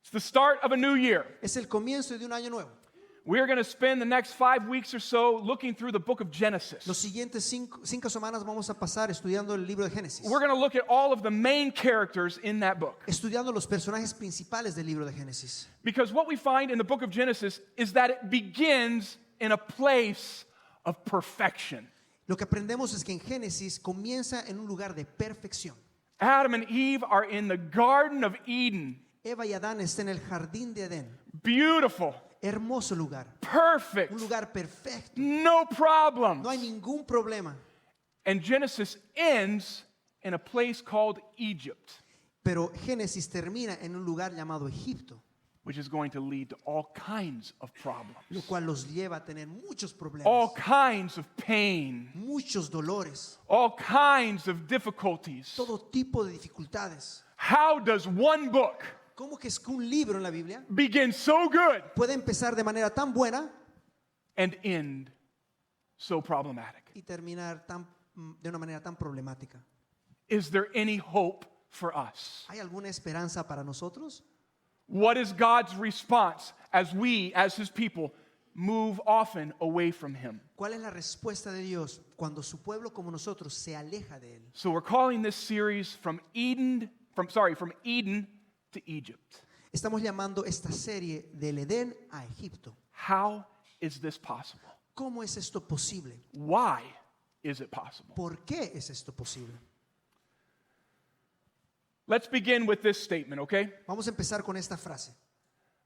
It's the start of a new year. Es el comienzo de un año nuevo. We are going to spend the next 5 weeks or so looking through the book of Genesis. Los siguientes cinco semanas vamos a pasar estudiando el libro de Génesis. We're going to look at all of the main characters in that book. Estudiando los personajes principales del libro de Génesis. Because what we find in the book of Genesis is that it begins in a place of perfection. Lo que aprendemos es que en Génesis comienza en un lugar de perfección. Adam and Eve are in the Garden of Eden. Eva y Adán están en el jardín de Edén. Beautiful. Hermoso lugar. Perfect. Un lugar perfecto. No problems. No hay ningún problema. And Genesis ends in a place called Egypt, Pero Génesis termina en un lugar llamado Egipto, which is going to lead to all kinds of problems, lo cual los lleva a tener muchos problemas, all kinds of pain, muchos dolores, all kinds of difficulties. todo tipo de dificultades. How does one book ¿Cómo que es que un libro en la Biblia begin so good puede empezar de manera tan buena and end so problematic? y terminar de una manera tan problemática? Is there any hope for us? ¿Hay alguna esperanza para nosotros? What is God's response as we, as His people, move often away from Him? ¿Cuál es la respuesta de Dios cuando su pueblo como nosotros se aleja de él? So we're calling this series from Eden to Egypt. Estamos llamando esta serie del Edén a Egipto. How is this possible? ¿Cómo es esto posible? Why is it possible? ¿Por qué es esto posible? Let's begin with this statement, okay? Vamos a empezar con esta frase.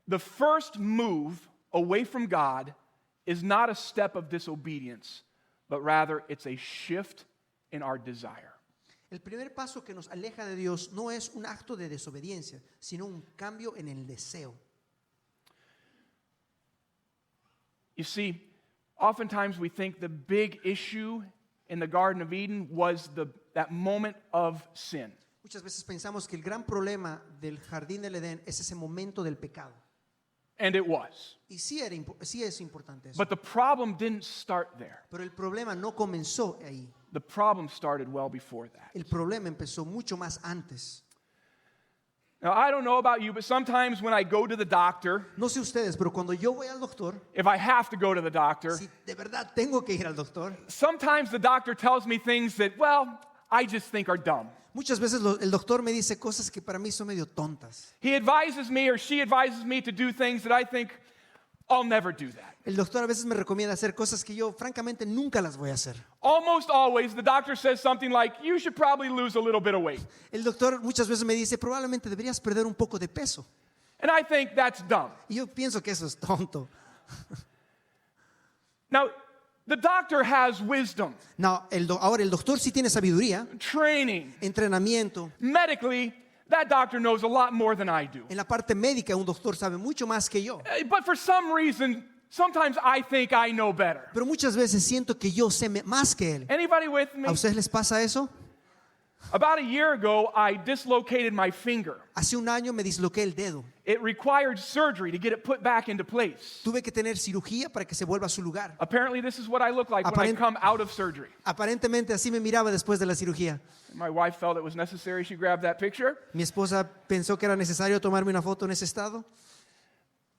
The first move away from God is not a step of disobedience, but rather it's a shift in our desire. El primer paso que nos aleja de Dios no es un acto de desobediencia, sino un cambio en el deseo. You see, oftentimes we think the big issue in the Garden of Eden was that moment of sin. Muchas veces pensamos que el gran problema del jardín del Edén es ese momento del pecado. And it was. Y sí es importante eso. But the problem didn't start there. Pero el problema no comenzó ahí. The problem started well before that. El problema empezó mucho más antes. Now, I don't know about you, but sometimes when I go to the doctor, No sé ustedes, pero cuando yo voy al doctor, if I have to go to the doctor, si de verdad tengo que ir al doctor, sometimes the doctor tells me things that, well, I just think are dumb. muchas veces el doctor me dice cosas que para mí son medio tontas. He advises me or she advises me to do things that I think I'll never do that. El doctor a veces me recomienda hacer cosas que yo francamente nunca las voy a hacer. Almost always the doctor says something like, you should probably lose a little bit of weight. El doctor muchas veces me dice, probablemente deberías perder un poco de peso. And I think that's dumb. Y yo pienso que eso es tonto. Now, the doctor has wisdom, No, ahora el doctor sí tiene sabiduría, training. entrenamiento. Medically, that doctor knows a lot more than I do. En la parte médica un doctor sabe mucho más que yo. But for some reason, sometimes I think I know better. Pero muchas veces siento que yo sé más que él. Anybody with me? ¿A ustedes les pasa eso? About a year ago, I dislocated my finger. Hace un año me disloqué el dedo. It required surgery to get it put back into place. Tuve que tener cirugía para que se vuelva a su lugar. Apparently, this is what I look like when I come out of surgery. Aparentemente así me miraba después de la cirugía. My wife felt it was necessary. She grabbed that picture. Mi esposa pensó que era necesario tomarme una foto en ese estado.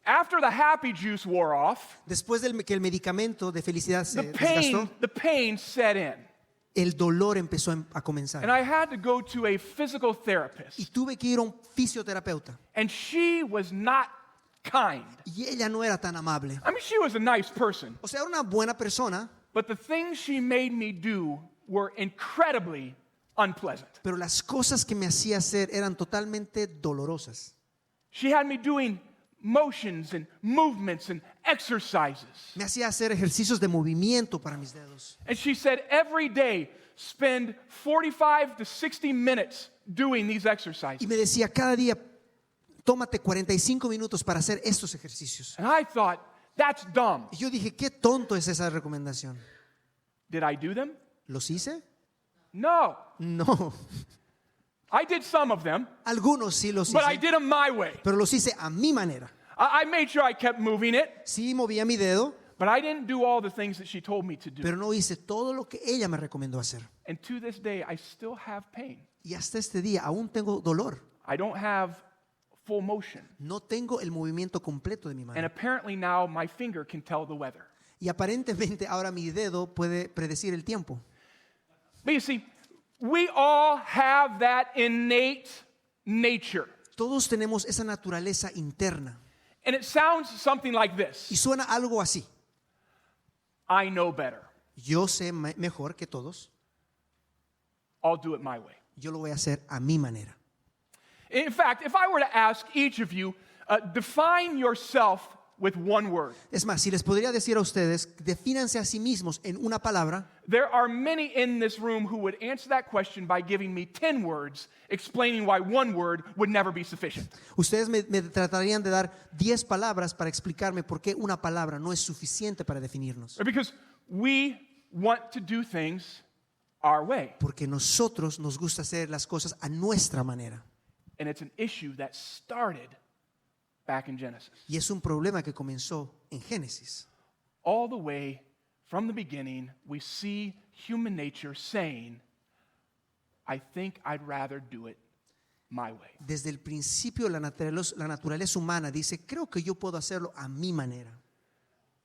After the happy juice wore off, Después que el medicamento de felicidad se the desgastó, pain set in. el dolor empezó a And comenzar. I had to go to a physical therapist. Y tuve que ir a un fisioterapeuta. And she was not kind. Y ella no era tan amable. I mean, she was a nice person. O sea, era una buena persona, But the things she made me do were incredibly unpleasant. pero las cosas que me hacía hacer eran totalmente dolorosas. She had me doing motions and movements and exercises. Me hacía hacer ejercicios de movimiento para mis dedos. And she said every day spend 45 to 60 minutes doing these exercises. Y me decía, cada día, tómate 45 minutos para hacer estos ejercicios. And I thought, that's dumb. Y yo dije, qué tonto es esa recomendación. Did I do them? ¿Los hice? No. No. I did some of them, Algunos sí los but I hice, did them my way. pero los hice a mi manera. I made sure I kept moving it, Sí movía mi dedo, but I didn't do all the things that she told me to do. pero no hice todo lo que ella me recomendó hacer. And to this day, I still have pain. Y hasta este día aún tengo dolor. I don't have full motion. No tengo el movimiento completo de mi And mano. apparently now my finger can tell the weather. Y aparentemente ahora mi dedo puede predecir el tiempo. But you see, we all have that innate nature. Todos tenemos esa naturaleza interna. And it sounds something like Y this. suena algo así. I know better. Yo sé mejor que todos. I'll do it my way. Yo lo voy a hacer a mi manera. In fact, if I were to ask each of you, define yourself with one word. Es más, si les podría decir a ustedes, defínanse a sí mismos en una palabra, There are many in this room who would answer that question by giving me 10 words, explaining why one word would never be sufficient. ustedes me tratarían de dar 10 palabras para explicarme por qué una palabra no es suficiente para definirnos. Because we want to do things our way. Porque nosotros nos gusta hacer las cosas a nuestra manera. And it's an issue that started back in Genesis. Y es un problema que comenzó en Génesis. All the way from the beginning, we see human nature saying, I think I'd rather do it my way. Desde el principio la naturaleza humana dice, creo que yo puedo hacerlo a mi manera.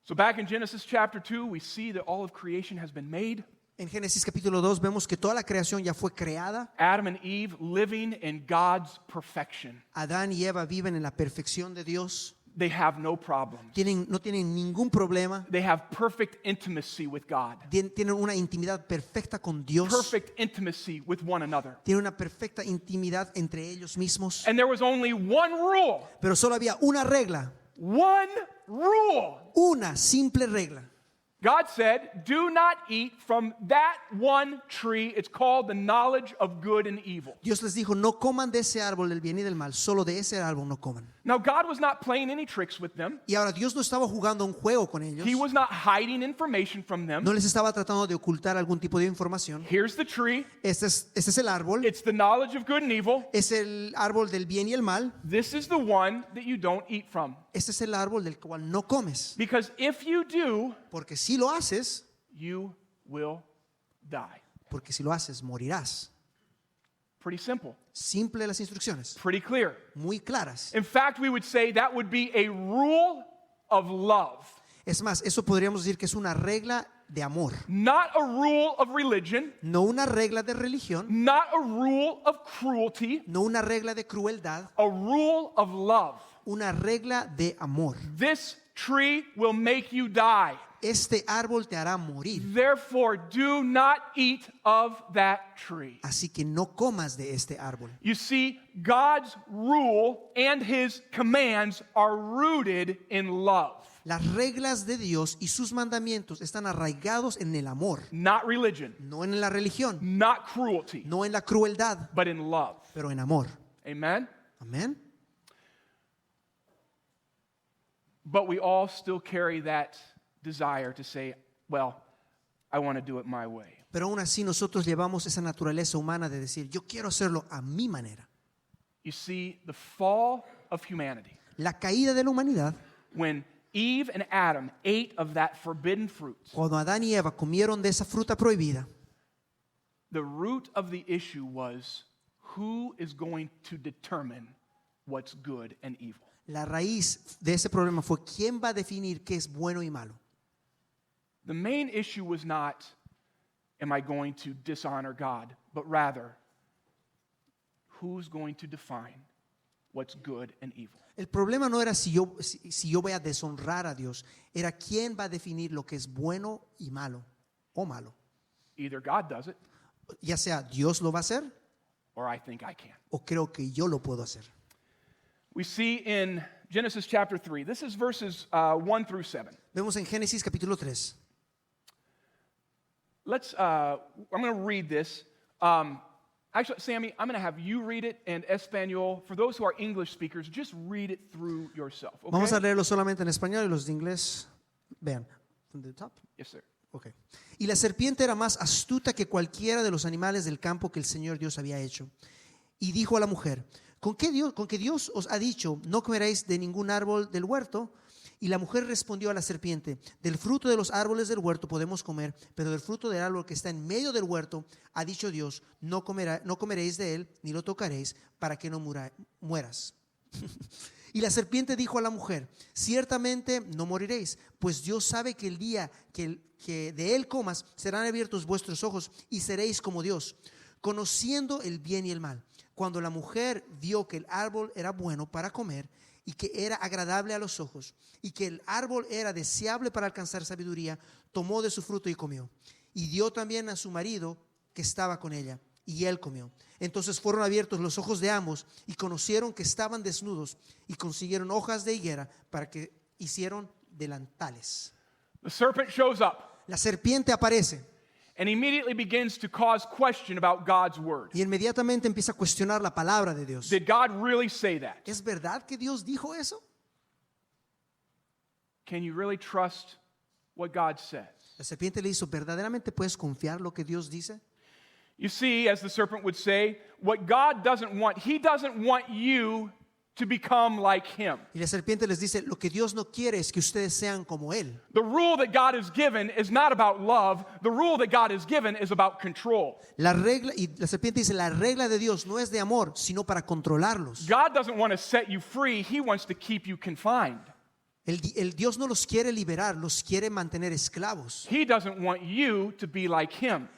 So back in Genesis chapter 2, we see that all of creation has been made. En Génesis capítulo 2 vemos que toda la creación ya fue creada. Adam and Eve living in God's perfection. Adán y Eva viven en la perfección de Dios. They have no problems. No tienen ningún problema. They have perfect intimacy with God, Tienen una intimidad perfecta con Dios. perfect intimacy with one another. Tienen una perfecta intimidad entre ellos mismos. And there was only one rule. Pero solo había una regla. One rule. Una simple regla. God said, do not eat from that one tree. It's called the knowledge of good and evil. Dios les dijo, no coman de ese árbol del bien y del mal. Solo de ese árbol no coman. Now, God was not playing any tricks with them. Y ahora Dios no estaba jugando un juego con ellos. He was not hiding information from them. No les estaba tratando de ocultar algún tipo de información. Here's the tree. Este es el árbol. It's the knowledge of good and evil. Es el árbol del bien y el mal. This is the one that you don't eat from. Este es el árbol del cual no comes. Because if you do, Porque si lo haces, you will die. porque si lo haces, morirás. Pretty simple, Simple las instrucciones. pretty clear. Muy claras. In fact, we would say that would be a rule of love, Es más, eso podríamos decir que es una regla de amor. not a rule of religion, No una regla de religión. not a rule of cruelty, No una regla de crueldad. a rule of love. Una regla de amor. This tree will make you die. Este árbol te hará morir. Therefore, do not eat of that tree. Así que no comas de este árbol. You see, God's rule and his commands are rooted in love, Las reglas de Dios y sus mandamientos están arraigados en el amor. not religion, No en la religión. not cruelty, No en la crueldad. but in love. Pero en amor. Amen? Amén. But we all still carry that desire to say, well, I want to do it my way. Pero aún así nosotros llevamos esa naturaleza humana de decir, yo quiero hacerlo a mi manera. You see, the fall of humanity, La caída de la humanidad, when Eve and Adam ate of that forbidden fruit, cuando Adán y Eva comieron de esa fruta prohibida, the root of the issue was who is going to determine what's good and evil. la raíz de ese problema fue quién va a definir qué es bueno y malo. The main issue was not, am I going to dishonor God, but rather, who's going to define what's good and evil? El problema no era si yo voy a deshonrar a Dios, era quién va a definir lo que es bueno y malo, o malo. Either God does it, Ya sea Dios lo va a hacer, or I think I can. o creo que yo lo puedo hacer. We see in Genesis chapter 3, this is verses 1 through 7. Vemos en Génesis capítulo 3. I'm going to read this. Actually, Sammy, I'm going to have you read it, and Espanol, for those who are English speakers, just read it through yourself. Okay? Vamos a leerlo solamente en español y los de inglés, vean, from the top. Yes, sir. Okay. Y la serpiente era más astuta que cualquiera de los animales del campo que el Señor Dios había hecho. Y dijo a la mujer, ¿con que Dios os ha dicho, no comeréis de ningún árbol del huerto? Y la mujer respondió a la serpiente, del fruto de los árboles del huerto podemos comer, pero del fruto del árbol que está en medio del huerto, ha dicho Dios, no comeréis de él, ni lo tocaréis, para que no mueras. Y la serpiente dijo a la mujer: ciertamente no moriréis, pues Dios sabe que el día que de él comas serán abiertos vuestros ojos y seréis como Dios, conociendo el bien y el mal. Cuando la mujer vio que el árbol era bueno para comer y que era agradable a los ojos y que el árbol era deseable para alcanzar sabiduría, tomó de su fruto y comió. Y dio también a su marido que estaba con ella, y él comió. Entonces fueron abiertos los ojos de ambos y conocieron que estaban desnudos y consiguieron hojas de higuera para que hicieron delantales. The serpent shows up La serpiente aparece and immediately begins to cause question about God's word. y inmediatamente empieza a cuestionar la palabra de Dios. Did God really say that? ¿Es verdad que Dios dijo eso? Can you really trust what God says? La serpiente le hizo: ¿verdaderamente puedes confiar lo que Dios dice? You see, as the serpent would say, what God doesn't want, he doesn't want you to become like him. Y la serpiente les dice: lo que Dios no quiere es que ustedes sean como Él. The rule that God has given is not about love. The rule that God has given is about control. La regla, y la serpiente dice: la regla de Dios no es de amor, sino para controlarlos. God doesn't want to set you free. He wants to keep you confined. El Dios no los quiere liberar, los quiere mantener esclavos. He doesn't want you to be like him.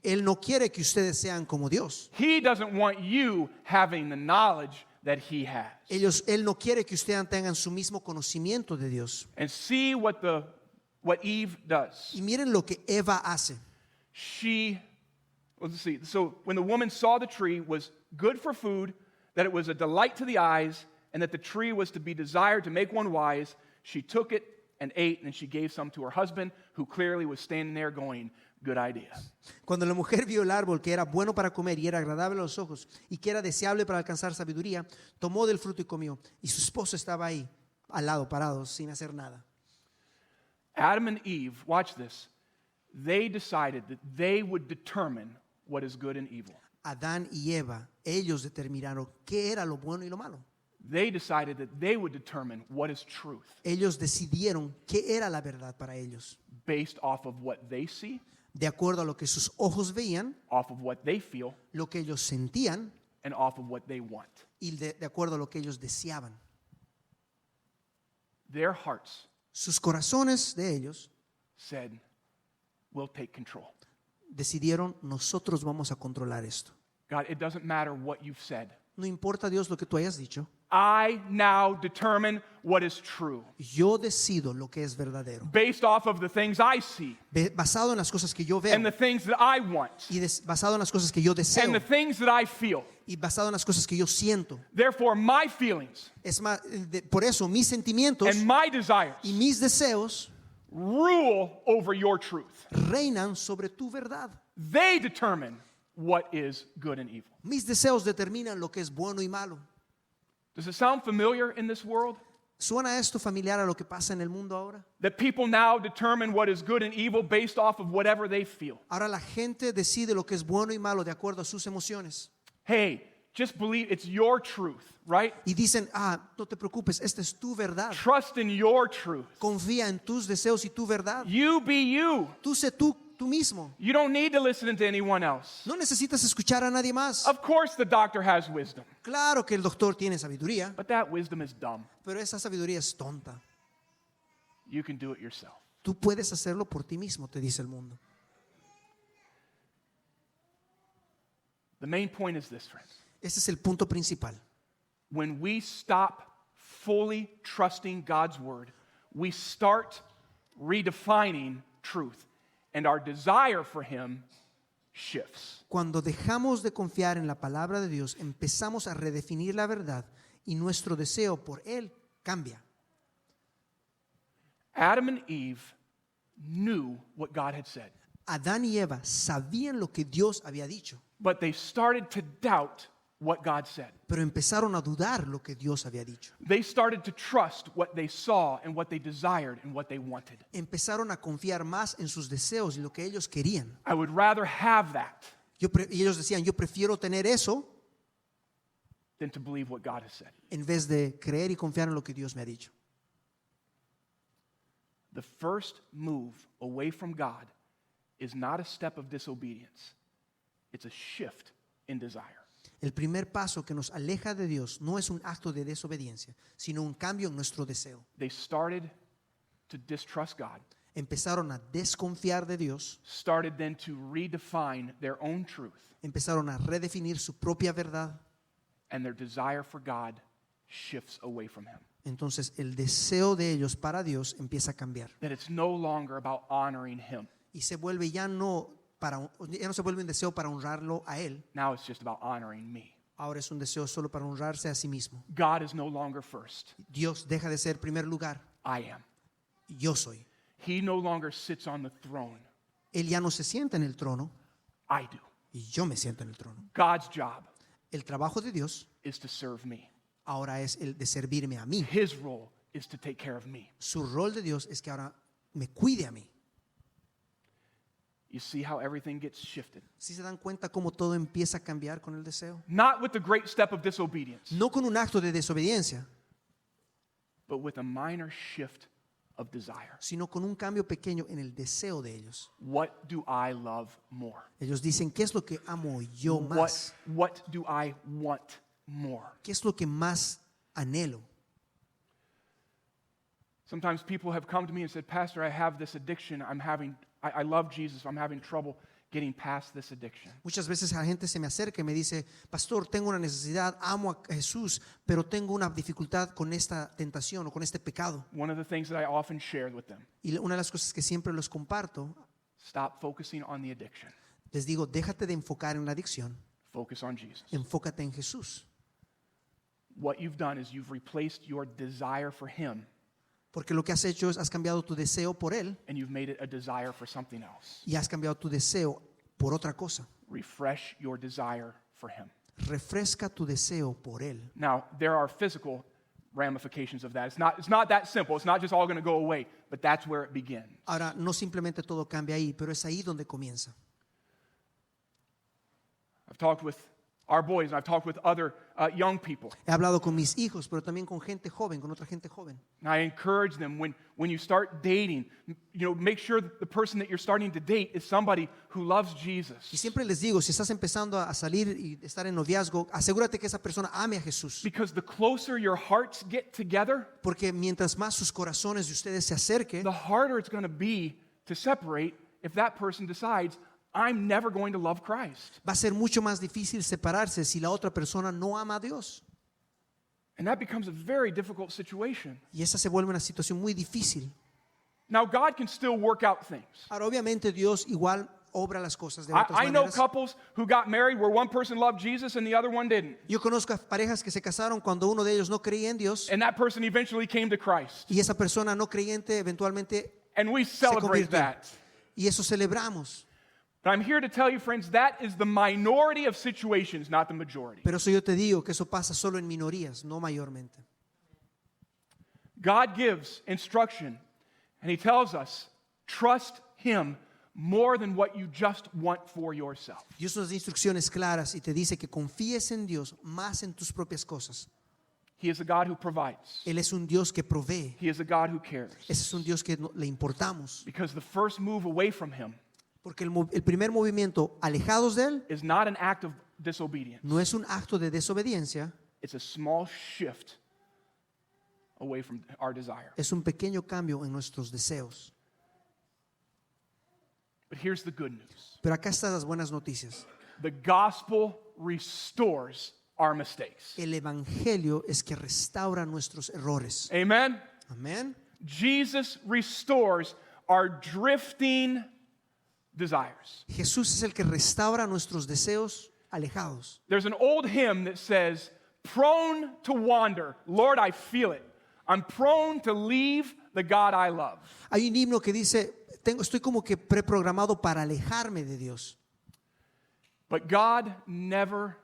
Él no quiere que ustedes sean como Dios. He doesn't want you having the knowledge that he has. Él no quiere que ustedes tengan su mismo conocimiento de Dios. And see what Eve does. Y miren lo que Eva hace. Let's see. So when the woman saw the tree was good for food, that it was a delight to the eyes, and that the tree was to be desired to make one wise, she took it and ate, and she gave some to her husband, who clearly was standing there going, good idea. Cuando la mujer vio el árbol que era bueno para comer y era agradable a los ojos y que era deseable para alcanzar sabiduría, tomó del fruto y comió. Y su esposo estaba ahí, al lado, parado, sin hacer nada. Adam and Eve, watch this, they decided that they would determine what is good and evil. Adán y Eva, ellos determinaron qué era lo bueno y lo malo. They decided that they would determine what is truth Ellos decidieron qué era la verdad para ellos, based off of what they see, de acuerdo a lo que sus ojos veían, off of what they feel, lo que ellos sentían and off of what they want. y de acuerdo a lo que ellos deseaban. Their hearts Sus corazones de ellos said, we'll take control. decidieron: nosotros vamos a controlar esto. God, it doesn't matter what you've said. No importa, Dios, lo que tú hayas dicho. I now determine what is true Yo decido lo que es verdadero, based off of the things I see basado en las cosas que yo and the veo things that I want y basado en las cosas que yo and deseo the things that I feel. y basado en las cosas que yo siento. Therefore, my feelings Es más, por eso mis sentimientos and my desires y mis deseos rule over your truth. reinan sobre tu verdad. They determine what is good and evil. Mis deseos determinan lo que es bueno y malo. Does it sound familiar in this world? ¿Suena esto familiar a lo que pasa en el mundo ahora? That people now determine what is good and evil based off of whatever they feel. Ahora la gente decide lo que es bueno y malo de acuerdo a sus emociones. Hey, just believe it's your truth, right? Y dicen: no te preocupes, esta es tu verdad. Trust in your truth. Confía en tus deseos y tu verdad. You be you. Tú sé tú mismo. You don't need to listen to anyone else. No necesitas escuchar a nadie más. Of course, the doctor has wisdom, Claro que el doctor tiene sabiduría, but that wisdom is dumb. pero esa sabiduría es tonta. You can do it yourself. Tú puedes hacerlo por ti mismo, te dice el mundo. The main point is this, friends. Ese es el punto principal. When we stop fully trusting God's word, we start redefining truth, and our desire for him shifts. Cuando dejamos de confiar en la palabra de Dios, empezamos a redefinir la verdad y nuestro deseo por Él cambia. Adam and Eve knew what God had said, Adán y Eva sabían lo que Dios había dicho, but they started to doubt what God said. pero empezaron a dudar lo que Dios había dicho. They started to trust what they saw and what they desired and what they wanted. Empezaron a confiar más en sus deseos y lo que ellos querían. I would rather have that Y ellos decían: yo prefiero tener eso than to believe what God has said. en vez de creer y confiar en lo que Dios me ha dicho. The first move away from God is not a step of disobedience. It's a shift in desire. El primer paso que nos aleja de Dios no es un acto de desobediencia, sino un cambio en nuestro deseo. They started to distrust God, Empezaron a desconfiar de Dios, started then to redefine their own truth, empezaron a redefinir su propia verdad. and their desire for God shifts away from Him. Entonces el deseo de ellos para Dios empieza a cambiar That it's no longer about honoring Him. y se vuelve ya no se vuelve un deseo para honrarlo a Él. Now it's just about honoring me. Ahora es un deseo solo para honrarse a sí mismo. God is no longer first. Dios deja de ser primer lugar. I am. Yo soy. He no longer sits on the throne. Él ya no se sienta en el trono I do. y yo me siento en el trono. God's job El trabajo de Dios is to serve me. ahora es el de servirme a mí. His role is to take care of me. Su rol de Dios es que ahora me cuide a mí. You see how everything gets shifted. ¿Sí se dan cuenta cómo todo empieza a cambiar con el deseo? Not with the great step of disobedience, No con un acto de desobediencia, but with a minor shift of desire. sino con un cambio pequeño en el deseo de ellos. What do I love more? Ellos dicen, ¿qué es lo que amo yo más? What do I want more? ¿Qué es lo que más anhelo? Sometimes people have come to me and said, Pastor, I have this addiction. I love Jesus. I'm having trouble getting past this addiction. Muchas veces la gente se me acerca y me dice, pastor, tengo una necesidad, amo a Jesús, pero tengo una dificultad con esta tentación o con este pecado. One of the things that I often share with them, Y una de las cosas que siempre les comparto, stop focusing on the addiction. les digo, déjate de enfocar en la adicción, Focus on Jesus. enfócate en Jesús. What you've done is you've replaced your desire for Him Porque lo que has hecho es, has cambiado tu deseo por Él and you've made it a desire for something else. y has cambiado tu deseo por otra cosa. Refresh your desire for Him. Refresca tu deseo por Él. Now, there are physical ramifications of that. It's not that simple. It's not just all going to go away, but that's where it begins. Ahora, no simplemente todo cambia ahí, pero es ahí donde comienza. I've talked with our boys, and I've talked with other young people. He hablado con mis hijos, pero también con gente joven, con otra gente joven. And I encourage them when you start dating, make sure that the person that you're starting to date is somebody who loves Jesus. Y siempre les digo, si estás empezando a salir y estar en noviazgo, asegúrate que esa persona ame a Jesús. Because the closer your hearts get together, Porque mientras más sus corazones de ustedes se acerquen, the harder it's going to be to separate if that person decides, I'm never going to love Christ. va a ser mucho más difícil separarse si la otra persona no ama a Dios. And that becomes a very difficult situation. Y esa se vuelve una situación muy difícil. Now, God can still work out things. Ahora, obviamente, Dios igual obra las cosas de otras I know maneras. couples who got married where one person loved Jesus and the other one didn't. Yo conozco a parejas que se casaron cuando uno de ellos no creía en Dios And that person eventually came to Christ. y esa persona no creyente eventualmente And we celebrate convirtió. that. Y eso celebramos. But I'm here to tell you, friends, that is the minority of situations, not the majority. Pero eso yo te digo que eso pasa solo en minorías, no mayormente. God gives instruction, and He tells us, trust Him more than what you just want for yourself. Dios nos da instrucciones claras y te dice que confíes en Dios más en tus propias cosas. He is a God who provides. Él es un Dios que provee. He is a God who cares. Ese es un Dios que le importamos. Because the first move away from Him Porque el primer movimiento alejados de Él is not an act of disobedience. no es un acto de desobediencia, It's a small shift away from our desire. es un pequeño cambio en nuestros deseos. But here's the good news. Pero acá están las buenas noticias. The gospel restores our mistakes. El evangelio es que restaura nuestros errores. Amen? Amén. Jesus restores our drifting desires. Jesús es el que restaura nuestros deseos alejados. There's an old hymn that says, prone to wander, Lord, I feel it. I'm prone to leave the God I love. Hay un himno que dice, estoy como que preprogramado para alejarme de Dios. But God never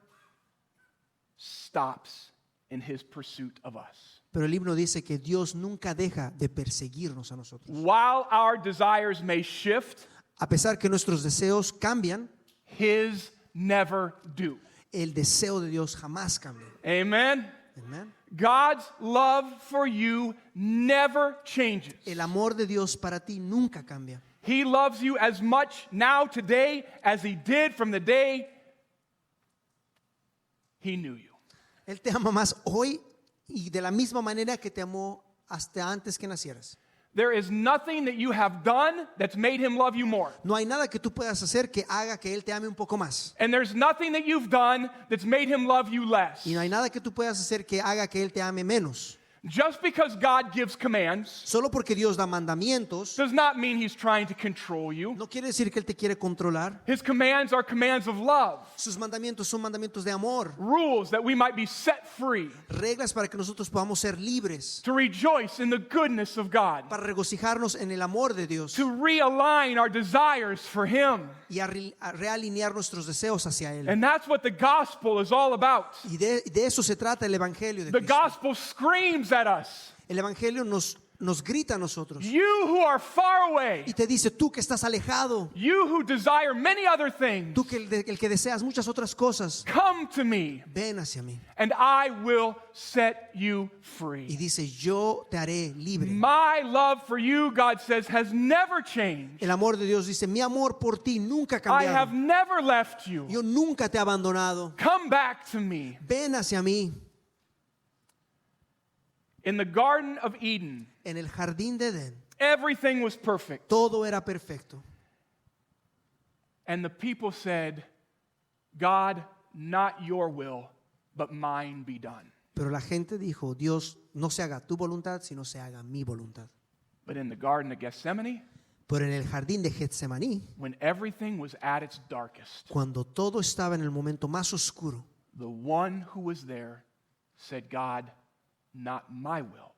stops in His pursuit of us. Pero el himno dice que Dios nunca deja de perseguirnos a nosotros. While our desires may shift, A pesar que nuestros deseos cambian, His never do. el deseo de Dios jamás cambia. Amen? Amén. God's love for you never changes. El amor de Dios para ti nunca cambia. He loves you as much now today as He did from the day he knew you. Él te ama más hoy y de la misma manera que te amó hasta antes que nacieras. There is nothing that you have done that's made him love you more. No hay nada que tú puedas hacer que haga que Él te ame un poco más. And there's nothing that you've done that's made him love you less. Y no hay nada que tú puedas hacer que haga que Él te ame menos. Just because God gives commands Solo porque Dios da mandamientos, does not mean he's trying to control you. no quiere decir que Él te quiere controlar. His commands are commands of love, Sus mandamientos son mandamientos de amor, rules that we might be set free, reglas para que nosotros podamos ser libres, to rejoice in the goodness of God, para regocijarnos en el amor de Dios to realign our desires for him. y a realinear nuestros deseos hacia Él. And that's what the gospel is all about. Y de eso se trata el Evangelio de The Cristo. gospel screams at us, El Evangelio nos grita a nosotros you who are far away, y te dice, tú que estás alejado, you who desire many other things, tú que el que deseas muchas otras cosas, come to me ven hacia mí. and I will set you Y free. dice, yo te haré libre. My love for you, God says, has never changed. El amor de Dios dice, mi amor por ti nunca ha I have cambiado. never left you. Yo nunca te he abandonado. Come back to me. Ven hacia mí. In the Garden of Eden, En el jardín de Edén, everything was perfect. todo era perfecto. And the people said, God, not your will, but mine be done. Pero la gente dijo, Dios, no se haga tu voluntad, sino se haga mi voluntad. But in the Garden of Gethsemane, Pero en el jardín de Getsemaní, when everything was at its darkest, cuando todo estaba en el momento más oscuro, the one who was there said, God, not my will,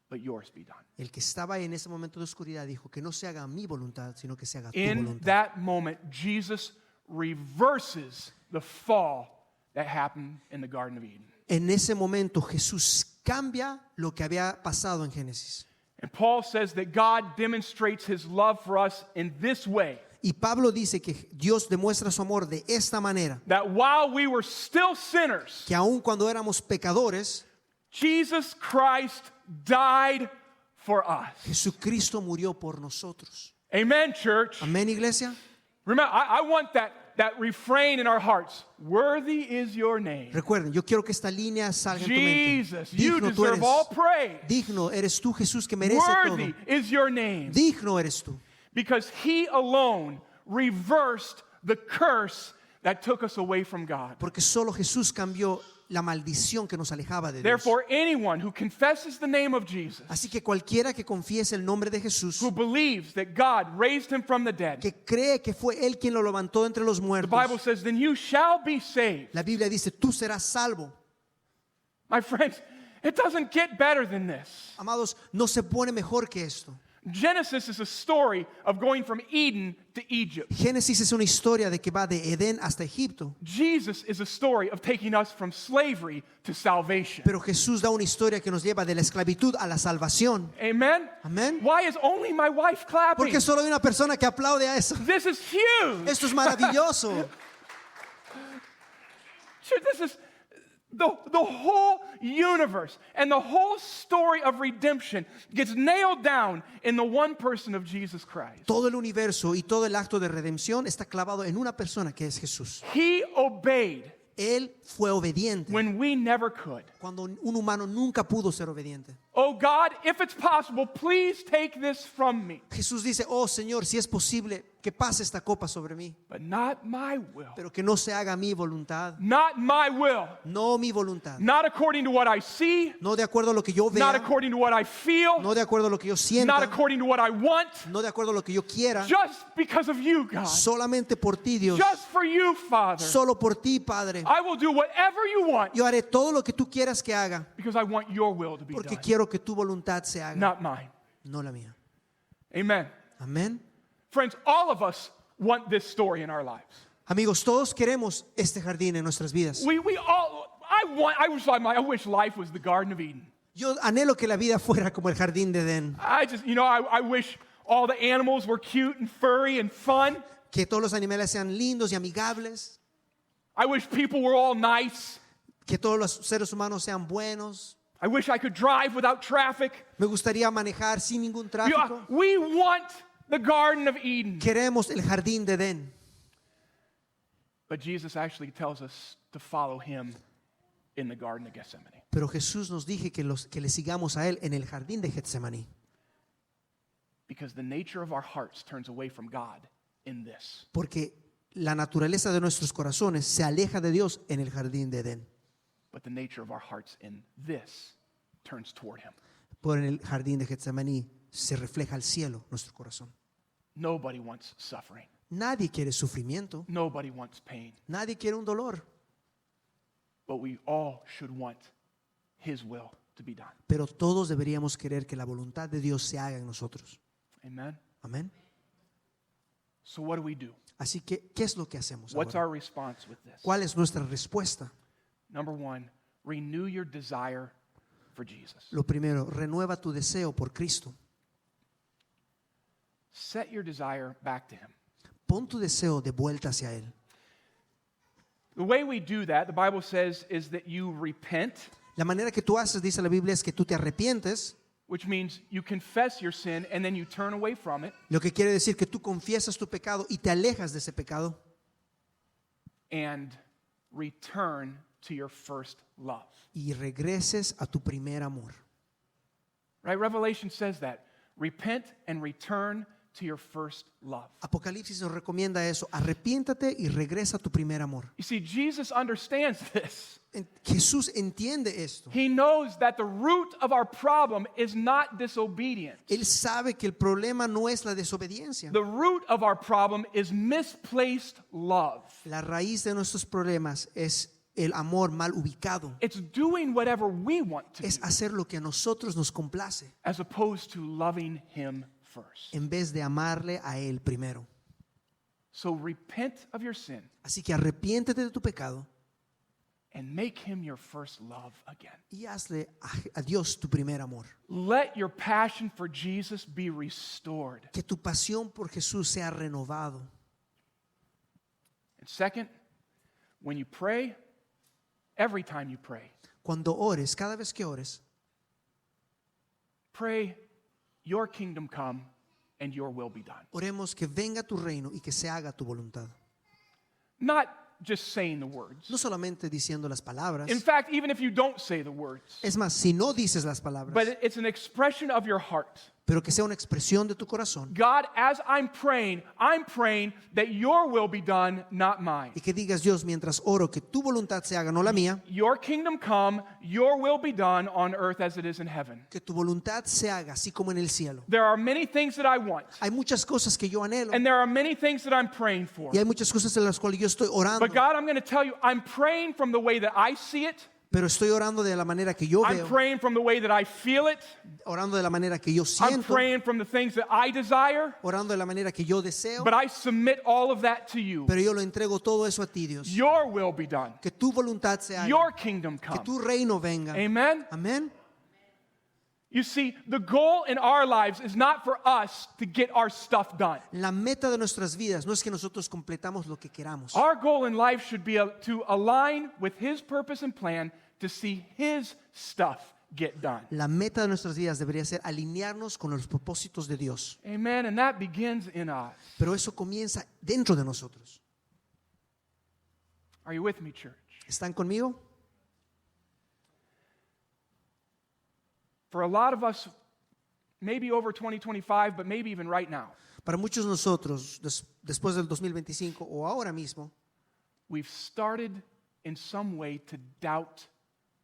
but yours be done. el que estaba en ese momento de oscuridad dijo que no se haga mi voluntad, sino que se haga tu In voluntad. that moment, Jesus reverses the fall that happened in the Garden of Eden. En ese momento Jesús cambia lo que había pasado en Génesis. And Paul says that God demonstrates his love for us in this way, Y Pablo dice que Dios demuestra su amor de esta manera, that while we were still sinners, que aun cuando éramos pecadores, Jesus Christ died for us. Jesucristo murió por nosotros. Amen, church. Amén, iglesia. Remember, I want that refrain in our hearts. Worthy is your name. Recuerden, yo quiero que esta línea salga en tu mente. Jesus, you Digno tú deserve all eres. praise. Digno eres tú, Jesús, que merece Worthy todo. is your name. Digno eres tú. Because he alone reversed the curse that took us away from God. Porque solo Jesús cambió la maldición que nos alejaba de Dios. Therefore, anyone who confesses the name of Jesus, Así que cualquiera que confiese el nombre de Jesús, who believes that God raised him from the dead, que cree que fue Él quien lo levantó entre los the Bible muertos, says, then you shall be saved. la Biblia dice, tú serás salvo. My friends, it doesn't get better than this. Amados, no se pone mejor que esto. Genesis is a story of going from Eden to Egypt. Génesis es una historia de que va de Edén hasta Egipto, Jesus is a story of taking us from slavery to salvation. pero Jesús da una historia que nos lleva de la esclavitud a la salvación. Amen? Amén. Why is only my wife clapping? Porque solo hay una persona que aplaude a eso. This is huge. Esto es maravilloso. This is the whole universe and the whole story of redemption gets nailed down in the one person of Jesus Christ. Todo el universo y todo el acto de redención está clavado en una persona que es Jesús. He obeyed Él fue obediente when we never could. cuando un humano nunca pudo ser obediente. Oh God, if it's possible, please take this from me. Jesús dice, oh Señor, si es posible, que pase esta copa sobre mí, But not my will. pero que no se haga mi voluntad, Not my will. no mi voluntad, Not according to what I see. no de acuerdo a lo que yo Not vea, according to what I feel. no de acuerdo a lo que yo Not sienta, according to what I want. no de acuerdo a lo que yo quiera, Just because of you, God. solamente por ti, Dios, Just for you, Father. solo por ti, Padre. I will do whatever you want Yo haré todo lo que tú quieras que haga, because I want your will to be porque done, quiero que tu voluntad se haga, not mine. no la mía. Amen. Amén. Friends, all of us want this story in our lives. Amigos, todos queremos este jardín en nuestras vidas. We all, I wish life was the Garden of Eden. Yo anhelo que la vida fuera como el jardín de Edén, I wish all the animals were cute and furry and fun. que todos los animales sean lindos y amigables, I wish people were all nice. que todos los seres humanos sean buenos. I wish I could drive without traffic. Me gustaría manejar sin ningún You know, tráfico. we want the Garden of Eden. Queremos el jardín de Edén. But Jesus actually tells us to follow him in the Garden of Gethsemane. Pero Jesús nos dije que le sigamos a Él en el jardín de Getsemaní. Because the nature of our hearts turns away from God in this. Porque la naturaleza de nuestros corazones se aleja de Dios en el jardín de Edén. But the nature of our hearts in this turns toward him. Por en el jardín de Getsemaní se refleja al cielo nuestro corazón. Nobody wants suffering. Nadie quiere sufrimiento. Nobody wants pain. Nadie quiere un dolor. But we all should want his will to be done. Pero todos deberíamos querer que la voluntad de Dios se haga en nosotros. Amen? Amén. So what do we do? Así que, ¿qué es lo que hacemos What's ahora? our response with this? ¿Cuál es nuestra respuesta? Number one, renew your desire for Jesus. Lo primero, renueva tu deseo por Cristo. Set your desire back to him. Pon tu deseo de vuelta hacia Él. The way we do that, the Bible says, is that you repent, La manera que tú haces, dice la Biblia, es que tú te arrepientes, which means you confess your sin and then you turn away from it lo que quiere decir que tú confiesas tu pecado y te alejas de ese pecado and return to your first love. y regreses a tu primer amor. Right? Revelation says that. Repent and return to your first love. Apocalipsis nos recomienda eso, arrepiéntate y regresa a tu primer amor. You see, Jesus understands this. Jesús entiende esto. He knows that the root of our problem is not disobedience. Él sabe que el problema no es la desobediencia. The root of our problem is misplaced love. La raíz de nuestros problemas es el amor mal ubicado. It's doing whatever we want to Es do hacer lo que a nosotros nos complace as opposed to loving him first. en vez de amarle a Él primero. So repent of your sin Así que arrepiéntete de tu pecado and make him your first love again. y hazle a Dios tu primer amor. Let your passion for Jesus be restored. Que tu pasión por Jesús sea renovado. And second, when you pray, every time you pray, Cuando ores, cada vez que ores, pray, your kingdom come and your will be done. oremos que venga tu reino y que se haga tu voluntad. Not just saying the words. No solamente diciendo las palabras. In fact, even if you don't say the words, Es más, si no dices las palabras, but it's an expression of your heart. pero que sea una expresión de tu corazón God, as I'm praying that your will be done, not mine. y que digas, Dios, mientras oro, que tu voluntad se haga, no la mía, Your kingdom come, your will be done on earth as it is in heaven. que tu voluntad se haga así como en el cielo. There are many things that I want, Hay muchas cosas que yo anhelo and there are many things that I'm praying for. y hay muchas cosas en las cuales yo estoy orando, But God, I'm going to tell you, I'm praying from the way that I see it. pero estoy orando de la manera que yo I'm veo, praying from the way that I feel it. orando de la manera que yo I'm siento, praying from the things that I desire. orando de la manera que yo deseo, But I submit all of that to you. pero yo lo entrego todo eso a ti, Dios. Your will be done. Que tu voluntad se haga, Your kingdom que come. tu reino venga. Amen? Amén. You see, the goal in our lives is not for us to get our stuff done. La meta de nuestras vidas no es que nosotros completamos lo que queramos. Our goal in life should be to align with His purpose and plan to see His stuff get done. La meta de nuestras vidas debería ser alinearnos con los propósitos de Dios. Amen. And that begins in us. Pero eso comienza dentro de nosotros. Are you with me, church? ¿Están conmigo? For a lot of us, maybe over 2025, but maybe even right now, Para muchos de nosotros, después del 2025 o ahora mismo, we've started in some way to doubt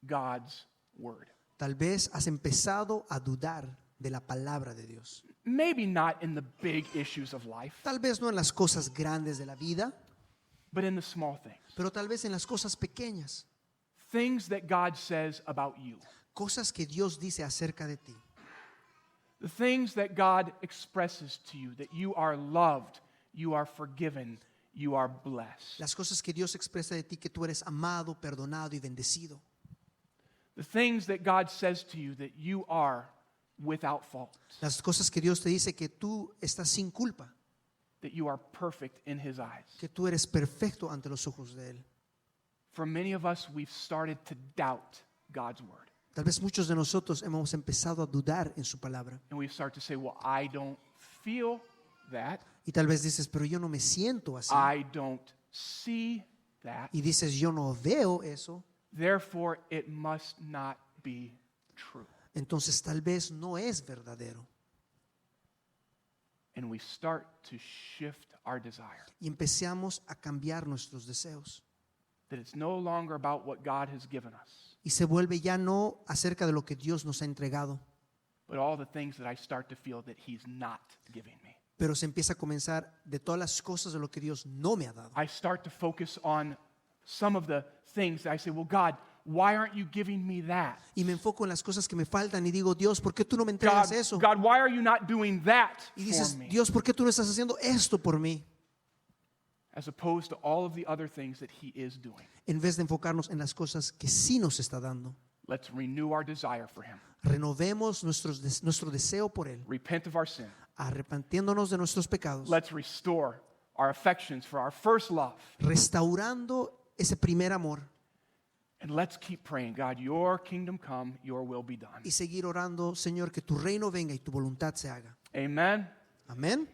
God's word. tal vez has empezado a dudar de la palabra de Dios. Maybe not in the big issues of life, Tal vez no en las cosas grandes de la vida, but in the small things. pero tal vez en las cosas pequeñas. Things that God says about you. Cosas que Dios dice acerca de ti. The things that God expresses to you, that you are loved, you are forgiven, you are blessed. Las cosas que Dios expresa de ti, que tú eres amado, perdonado y bendecido. The things that God says to you that you are without fault, Las cosas que Dios te dice, que tú estás sin culpa, that you are perfect in His eyes. que tú eres perfecto ante los ojos de Él. For many of us, we've started to doubt God's word. Tal vez muchos de nosotros hemos empezado a dudar en su palabra. And we start to say, well, I don't feel that. Y tal vez dices, pero yo no me siento así. I don't see that. y dices, yo no veo eso, Therefore, it must not be true. entonces tal vez no es verdadero. And we start to shift our desire. Y empezamos a cambiar nuestros deseos. That it's no longer about what God has given us, Y se vuelve ya no acerca de lo que Dios nos ha entregado, but all the things that I start to feel that He's not giving me. pero se empieza a comenzar de todas las cosas de lo que Dios no me ha dado. I start to focus on some of the things that I say, well, God, why aren't you giving me that? Y me enfoco en las cosas que me faltan y digo, Dios, ¿por qué tú no me God, entregas eso? God, why are you not doing that Y for dices, me? Dios, ¿por qué tú no estás haciendo esto por mí? As opposed to all of the other things that He is doing. En vez de enfocarnos en las cosas que sí nos está dando. Let's renew our desire for Him. Renovemos nuestro deseo por Él, Repent of our sin. arrepintiéndonos de nuestros pecados, Let's restore our affections for our first love. restaurando ese primer amor And let's keep praying, God, your kingdom come, your will be done. y seguir orando, Señor, que tu reino venga y tu voluntad se haga. Amen. Amén.